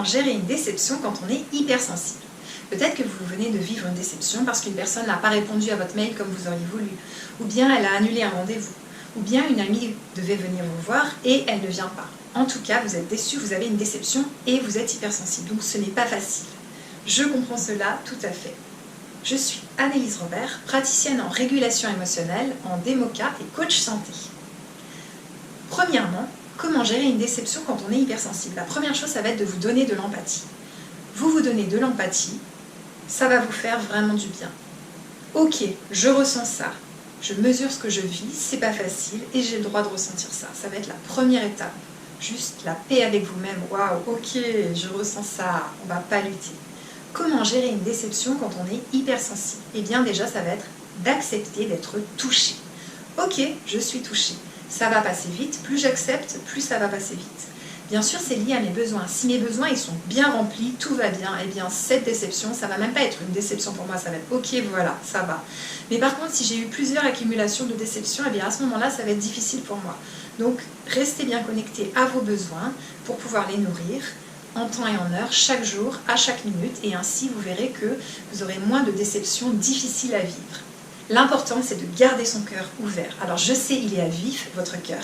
gérer une déception quand on est hypersensible? Peut-être que vous venez de vivre une déception parce qu'une personne n'a pas répondu à votre mail comme vous auriez voulu, ou bien elle a annulé un rendez-vous, ou bien une amie devait venir vous voir et elle ne vient pas. En tout cas, vous êtes déçu, vous avez une déception et vous êtes hypersensible, donc ce n'est pas facile. Je comprends cela tout à fait. Je suis Annelise Robert, praticienne en régulation émotionnelle, en DEMOCA et coach santé. Premièrement, comment gérer une déception quand on est hypersensible? La première chose, ça va être de vous donner de l'empathie. Vous donnez de l'empathie, ça va vous faire vraiment du bien. Ok, je ressens ça, je mesure ce que je vis, c'est pas facile et j'ai le droit de ressentir ça. Ça va être la première étape. Juste la paix avec vous-même. Waouh, ok, je ressens ça, on va pas lutter. Comment gérer une déception quand on est hypersensible? Eh bien déjà, ça va être d'accepter d'être touché. Ok, je suis touché. Ça va passer vite, plus j'accepte, plus ça va passer vite. Bien sûr, c'est lié à mes besoins. Si mes besoins ils sont bien remplis, tout va bien, eh bien cette déception, ça va même pas être une déception pour moi, ça va être ok, voilà, ça va. Mais par contre, si j'ai eu plusieurs accumulations de déceptions, eh bien à ce moment-là, ça va être difficile pour moi. Donc, restez bien connectés à vos besoins pour pouvoir les nourrir en temps et en heure, chaque jour, à chaque minute, et ainsi vous verrez que vous aurez moins de déceptions difficiles à vivre. L'important, c'est de garder son cœur ouvert. Alors, je sais, il est à vif, votre cœur,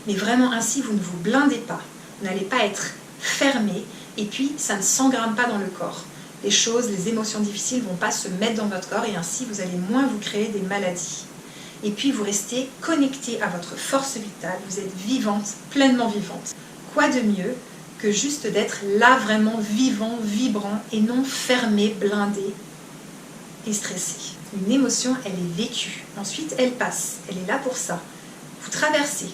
mais vraiment ainsi, vous ne vous blindez pas. Vous n'allez pas être fermé et puis ça ne s'engramme pas dans le corps. Les choses, les émotions difficiles ne vont pas se mettre dans votre corps et ainsi vous allez moins vous créer des maladies. Et puis vous restez connecté à votre force vitale, vous êtes vivante, pleinement vivante. Quoi de mieux que juste d'être là vraiment vivant, vibrant et non fermé, blindé et stressé. Une émotion, elle est vécue. Ensuite, elle passe. Elle est là pour ça. Vous traversez.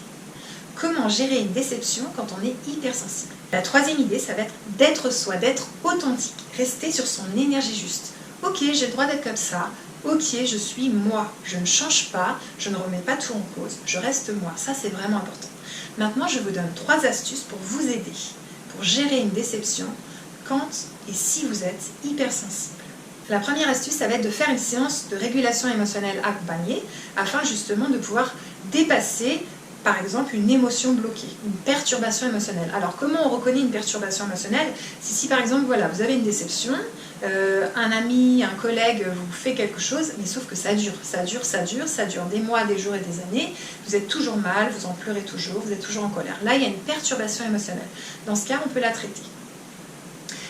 Comment gérer une déception quand on est hypersensible? La troisième idée, ça va être d'être soi, d'être authentique, rester sur son énergie juste. Ok, j'ai le droit d'être comme ça, ok, je suis moi, je ne change pas, je ne remets pas tout en cause, je reste moi, ça c'est vraiment important. Maintenant, je vous donne 3 astuces pour vous aider, pour gérer une déception quand et si vous êtes hypersensible. La première astuce, ça va être de faire une séance de régulation émotionnelle accompagnée, afin justement de pouvoir dépasser par exemple une émotion bloquée, une perturbation émotionnelle. Alors comment on reconnaît une perturbation émotionnelle? C'est si par exemple voilà, vous avez une déception, un ami, un collègue vous fait quelque chose, mais sauf que ça dure des mois, des jours et des années, vous êtes toujours mal, vous en pleurez toujours, vous êtes toujours en colère. Là il y a une perturbation émotionnelle. Dans ce cas on peut la traiter.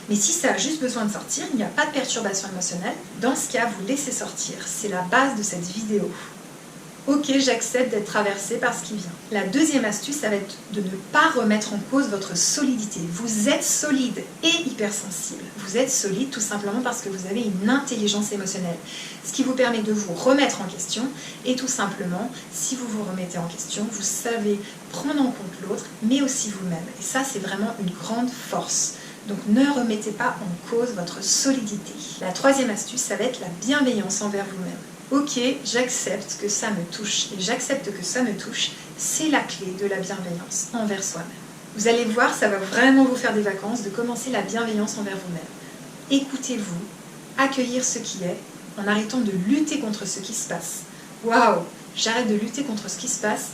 Mais si ça a juste besoin de sortir, il n'y a pas de perturbation émotionnelle, dans ce cas vous laissez sortir. C'est la base de cette vidéo. Ok, j'accepte d'être traversée par ce qui vient. La deuxième astuce, ça va être de ne pas remettre en cause votre solidité. Vous êtes solide et hypersensible. Vous êtes solide tout simplement parce que vous avez une intelligence émotionnelle. Ce qui vous permet de vous remettre en question et tout simplement, si vous vous remettez en question, vous savez prendre en compte l'autre, mais aussi vous-même. Et ça, c'est vraiment une grande force. Donc ne remettez pas en cause votre solidité. La troisième astuce, ça va être la bienveillance envers vous-même. Ok, j'accepte que ça me touche, et j'accepte que ça me touche, c'est la clé de la bienveillance envers soi-même. Vous allez voir, ça va vraiment vous faire des vacances de commencer la bienveillance envers vous-même. Écoutez-vous, accueillir ce qui est, en arrêtant de lutter contre ce qui se passe. Waouh, j'arrête de lutter contre ce qui se passe,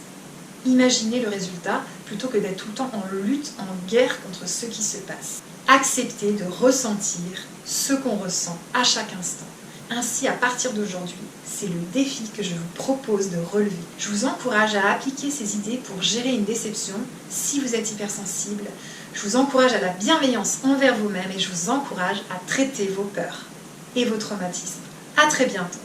imaginez le résultat, plutôt que d'être tout le temps en lutte, en guerre contre ce qui se passe. Acceptez de ressentir ce qu'on ressent à chaque instant. Ainsi, à partir d'aujourd'hui, c'est le défi que je vous propose de relever. Je vous encourage à appliquer ces idées pour gérer une déception si vous êtes hypersensible. Je vous encourage à la bienveillance envers vous-même et je vous encourage à traiter vos peurs et vos traumatismes. À très bientôt.